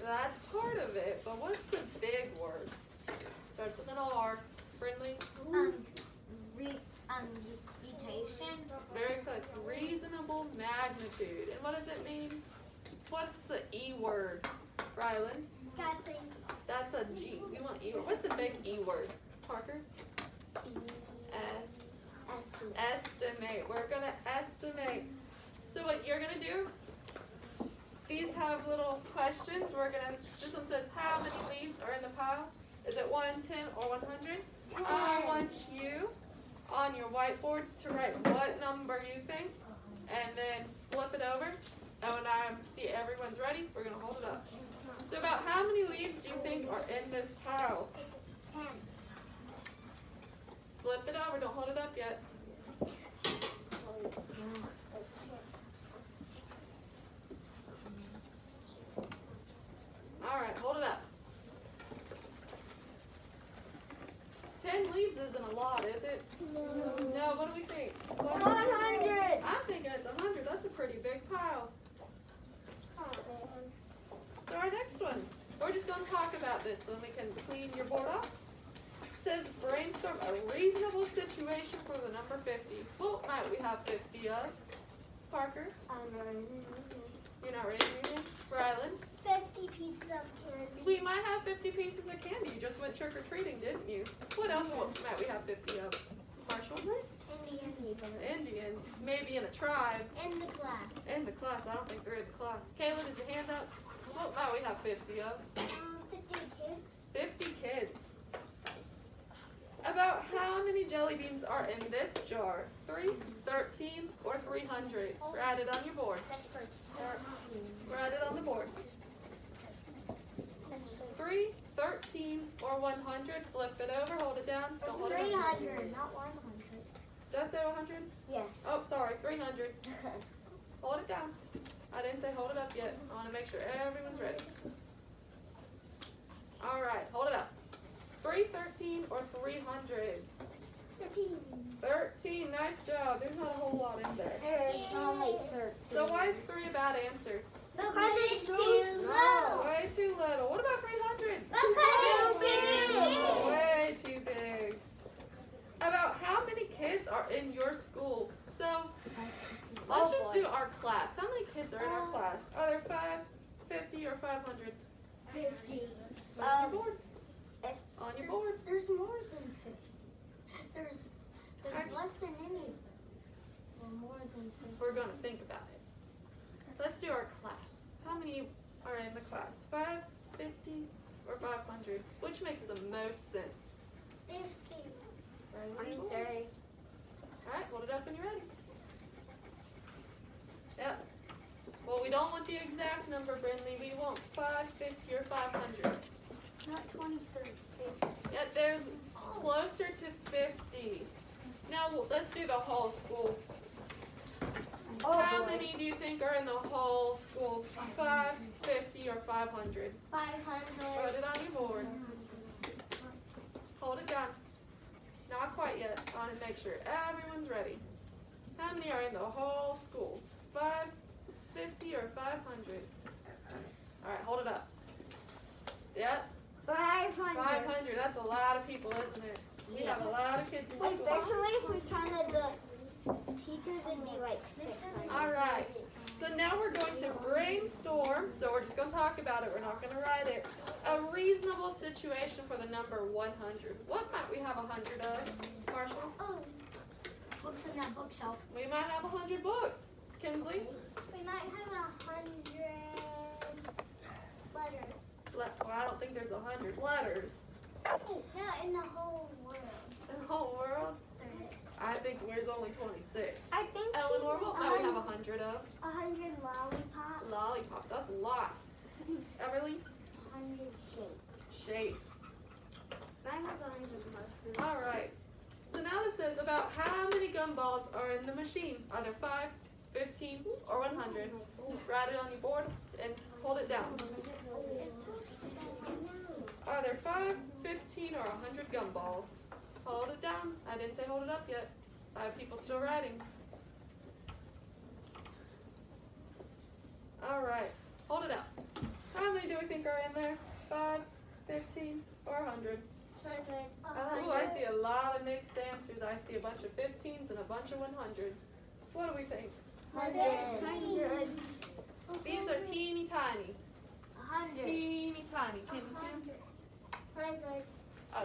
That's part of it, but what's a big word? Starts with an R. Friendly? Reputation. Very close. Reasonable magnitude. And what does it mean? What's the E word? Rylan? Guessing. That's a G. We want E word. What's the big E word? Parker? Estimate. We're going to estimate. So what you're going to do, these have little questions. This one says, how many leaves are in the pile? Is it 1, 10, or 100? I want you on your whiteboard to write what number you think, and then flip it over. And when I see everyone's ready, we're going to hold it up. So about how many leaves do you think are in this pile? 10. Flip it over. Don't hold it up yet. All right, hold it up. 10 leaves isn't a lot, is it? No, what do we think? 100. I'm thinking it's 100. That's a pretty big pile. So our next one, we're just going to talk about this so we can clean your board off. It says brainstorm a reasonable situation for the number 50. What might we have 50 of? Parker? You're not raising your hand? Rylan? 50 pieces of candy. We might have 50 pieces of candy. You just went trick-or-treating, didn't you? What else might we have 50 of? Marshall? Indians. Maybe in a tribe. In the class. In the class. I don't think they're in the class. Kaylin, is your hand up? What might we have 50 of? 50 kids. 50 kids. About how many jelly beans are in this jar? 3, 13, or 300? Write it on your board. That's for 13. Write it on the board. 3, 13, or 100? Flip it over. Hold it down. Don't hold it down. 300, not 100. Did I say 100? Yes. Oh, sorry. 300. Hold it down. I didn't say hold it up yet. I want to make sure everyone's ready. All right. Hold it up. 3, 13, or 300? 13. 13. Nice job. There's not a whole lot in there. There's only 13. So why is 3 a bad answer? Because it's too low. Way too little. What about 300? Because Way too big. About how many kids are in your school? So let's just do our class. How many kids are in our class? Are there 5, 50, or 500? 50. On your board. On your board. There's more than 50. There's less than any. Or more than 50. We're going to think about it. Let's do our class. How many are in the class? 5, 50, or 500? Which makes the most sense? 50. Right on your board. All right, hold it up when you're ready. Yep. Well, we don't want the exact number, Brindley. We want 5, 50, or 500. Not 23. Yeah, there's closer to 50. Now, let's do the whole school. How many do you think are in the whole school? 5, 50, or 500? 500. Put it on your board. Hold it down. Not quite yet. I want to make sure everyone's ready. How many are in the whole school? 5, 50, or 500? All right, hold it up. Yep. 500. 500. That's a lot of people, isn't it? We have a lot of kids in school. Especially if we counted the teachers, it'd be like 600. All right. So now we're going to brainstorm. So we're just going to talk about it. We're not going to write it. A reasonable situation for the number 100. What might we have 100 of, Marshall? Oh, books in that bookshelf. We might have 100 books. Kinsley? We might have 100 letters. Well, I don't think there's 100 letters. No, in the whole world. In the whole world? I think there's only 26. I think Eleanor, what might we have 100 of? 100 lollipops. Lollipops. That's a lot. Everly? 100 shapes. Shapes. Mine was 100 mushrooms. All right. So now this says about how many gumballs are in the machine. Are there 5, 15, or 100? Write it on your board and hold it down. Are there 5, 15, or 100 gumballs? Hold it down. I didn't say hold it up yet. I have people still writing. All right. Hold it up. How many do we think think are in there? 5, 15, or 100? 100. Oh, I see a lot of mixed answers. I see a bunch of 15s and a bunch of 100s. What do we think? 100. These are teeny tiny. 100. Teeny tiny. Can you see them? 100.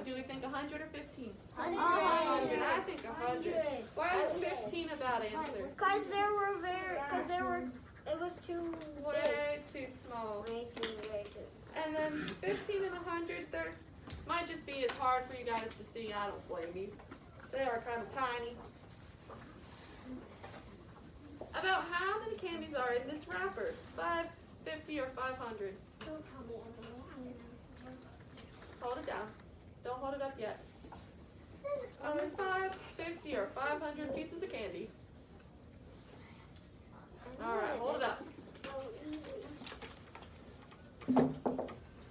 Do we think 100 or 15? 100. I think 100. Why is 15 a bad answer? Because it was too Way too small. Way too. And then 15 and 100, they might just be as hard for you guys to see. I don't blame you. They are kind of tiny. About how many candies are in this wrapper? 5, 50, or 500? Don't tell me, Emily. Hold it down. Don't hold it up yet. Only 5, 50, or 500 pieces of candy. Alright, hold it up.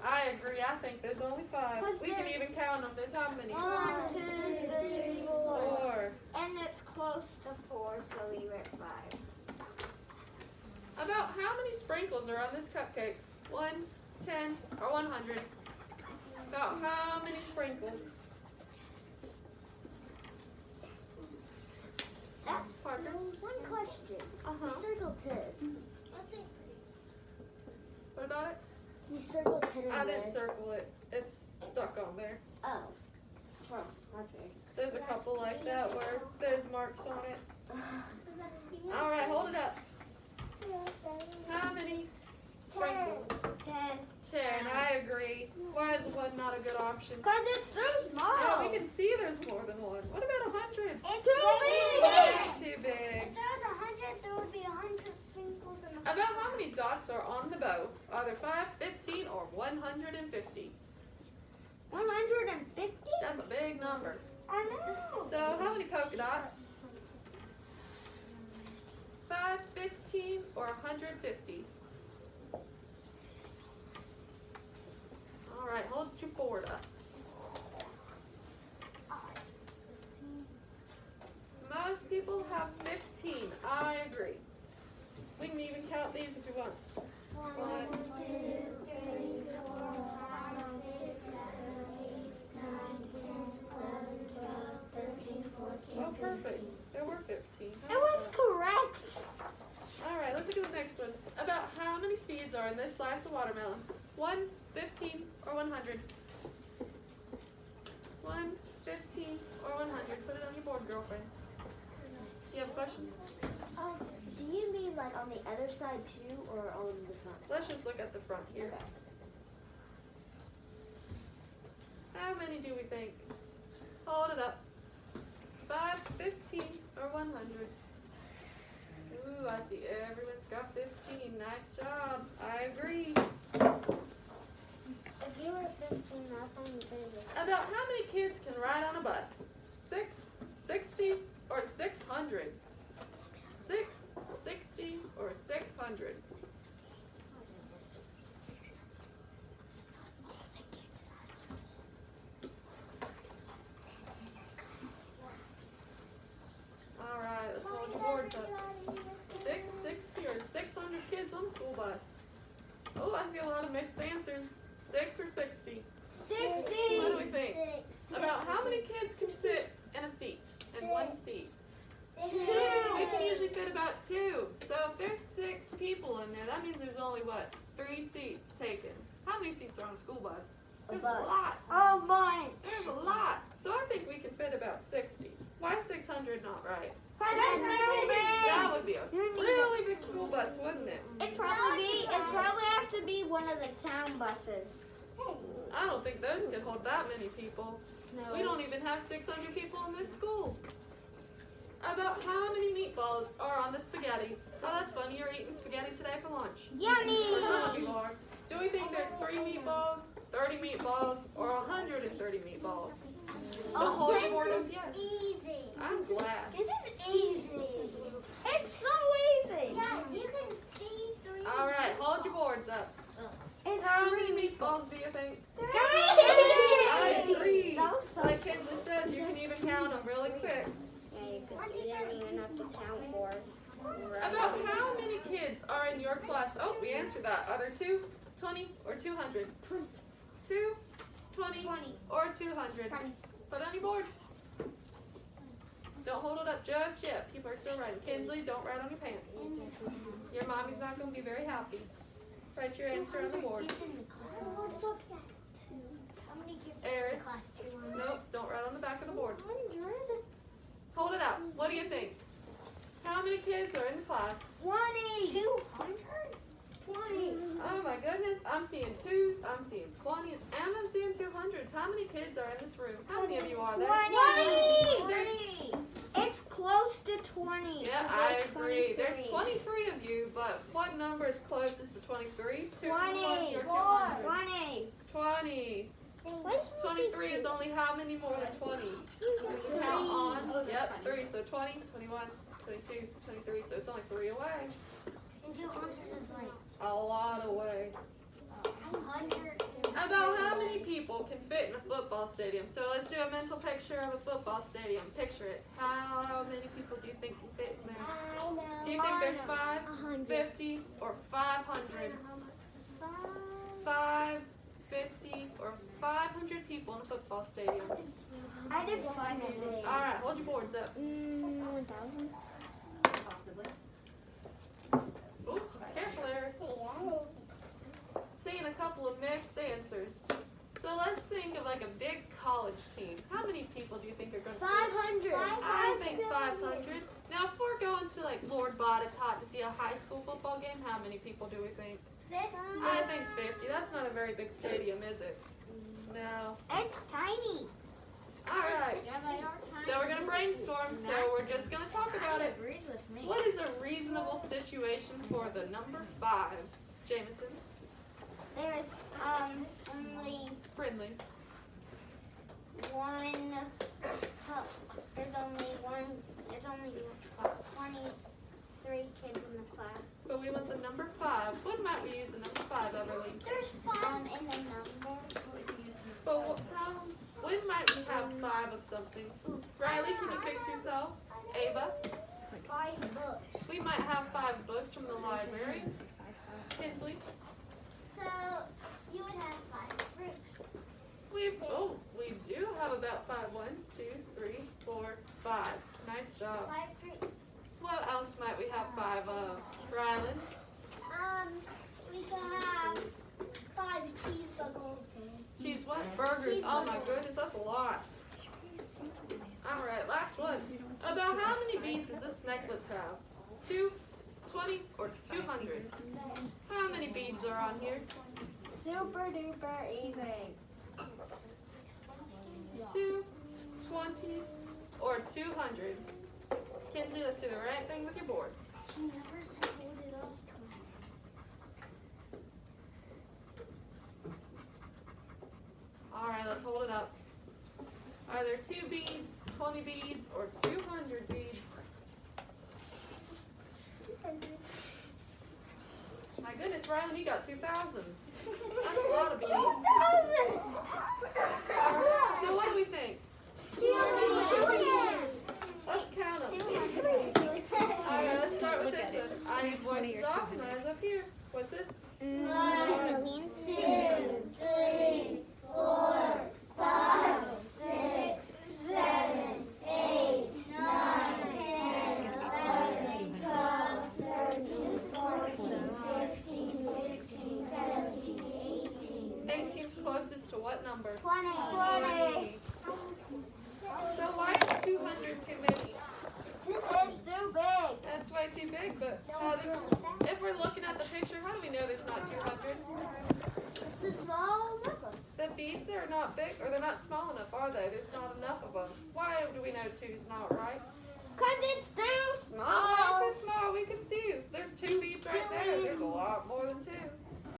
I agree. I think there's only 5. We can even count them. There's how many? 1, 2, 3, 4. 4. And it's close to 4, so we were at 5. About how many sprinkles are on this cupcake? 1, 10, or 100? About how many sprinkles? That's Parker? one question. Uh-huh. Circle 10. What about it? You circled 10 in I red. didn't circle it. It's stuck on there. Oh. Well, that's right. There's a couple like that where there's marks on it. Alright, hold it up. How many sprinkles? 10. 10. I agree. Why is 1 not a good option? Because it's too small. Yeah, we can see there's more than 1. What about 100? It's too big. Way too big. If there was 100, there would be 100 sprinkles in the About how many dots are on the bow? Are there 5, 15, or 150? 150? That's a big number. I know. So how many polka dots? 5, 15, or 150? All right, hold your board up. Most people have 15. I agree. We can even count these if you want. 1, 2, 3, 4, 5, 6, 7, 8, 9, 10, 11, 12, 13, 14, Oh, perfect. There were 15. It was correct. All right, let's look at the next one. About how many seeds are in this slice of watermelon? 1, 15, or 100? 1, 15, or 100? Put it on your board, girlfriend. You have a question? Do you mean like on the other side too, or on the front? Let's just look at the front here. Okay. How many do we think? Hold it up. 5, 15, or 100? Ooh, I see everyone's got 15. Nice job. I agree. If you were 15 last time, you could have. About how many kids can ride on a bus? 6, 60, or 600? 6, 60, or 600? All right, let's hold the boards up. 6, 60, or 600 kids on the school bus? Oh, I see a lot of mixed answers. 6 or 60? 60. What do we think? About how many kids can sit in a seat, in one seat? 2. We can usually fit about 2. So if there's 6 people in there, that means there's only, what, 3 seats taken. How many seats are on a school bus? There's a lot. Oh my. There's a lot. So I think we can fit about 60. Why is 600 not right? That's really That big. would be a really big school bus, wouldn't it? It'd probably have to be one of the town buses. I don't think those could hold that many people. No. We don't even have 600 people in this school. About how many meatballs are on the spaghetti? Oh, that's funny. You're eating spaghetti today for lunch. Yummy. Or some of you are. Do we think there's 3 meatballs, 30 meatballs, or 130 meatballs? Don't hold your board up yet. Easy. I'm glad. This is easy. It's so easy. Yeah, you can see 3. All right, hold your boards up. It's How many meatballs do you think? 3. I agree. That was so Like Kinsley said, you can even count them really quick. Yeah, you didn't even have to count 4. About how many kids are in your class? Oh, we answered that. Are there 2? 20 or 200? 2, 20, 20. or 200? 20. Put it on your board. Don't hold it up just yet. People are still writing. Kinsley, don't write on your pants. Your mommy's not going to be very happy. Write your answer on the board. Eris, nope, don't write on the back of the board. Hold it out. What do you think? How many kids are in the class? 20. 200? 20. Oh my goodness, I'm seeing 2s, I'm seeing 20s, and I'm seeing 200s. How many kids are in this room? How many of you are there? 20. It's close to 20. Yeah, I agree. There's 23 of you, but what number is closest to 23? 20. Or 200? 20. 20. 23 is only how many more than 20? Count on. Yep, 3. So 20, 21, 22, 23. So it's only 3 away. And 200 is like A lot away. 100. About how many people can fit in a football stadium? So let's do a mental picture of a football stadium. Picture it. How many people do you think can fit in there? Do you think there's 5, 50, or 500? 5, 50, or 500 people in a football stadium? I did 500. Alright, hold your boards up. 1,000. Ooh, careful, Eris. Seeing a couple of mixed answers. So let's think of like a big college team. How many people do you think are going to 500. I think 500. Now, if we're going to like Lord Botetourt to see a high school football game, how many people do we think? I think 50. That's not a very big stadium, is it? No. It's tiny. All right. Yeah, they are tiny. So we're going to brainstorm, so we're just going to talk about it. Agrees with me. What is a reasonable situation for the number 5? Jameson? There's only Friendly. one. There's only 23 kids in the class. But we want the number 5. When might we use the number 5, Everly? There's 5 in the number. But when might we have 5 of something? Riley, can you fix yourself? Ava? 5 books. We might have 5 books from the library. Kinsley? So you would have 5 fruits. We do have about 5. 1, 2, 3, 4, 5. Nice job. 5 fruits. What else might we have 5 of? Rylan? We could have 5 cheeseburgers. Cheese what? Burgers. Oh my goodness, that's a lot. Alright, last one. About how many beads does this necklace have? 2, 20, or 200? How many beads are on here? Super duper easy. 2, 20, or 200? Kinsley, let's do the right thing with your board. She never said what it was to me. Alright, let's hold it up. Are there 2 beads, 20 beads, or 200 beads? My goodness, Rylan, you got 2,000. That's a lot of beads. So what do we think? Let's count them. Alright, let's start with this one. I need voices off and eyes up here. What's this? 1, 2, 3, 4, 5, 6, 7, 8, 9, 10, 11, 12, 13, 14, 15, 16, 17, 18. 18's closest to what number? 20. 20. So why is 200 too many? It's too big. That's way too big, but if we're looking at the picture, how do we know there's not 200? It's a small necklace. The beads are not big, or they're not small enough, are they? There's not enough of them. Why do we know 2 is not right? Because it's too small. Oh, too small. We can see. There's 2 beads right there. There's a lot more than 2.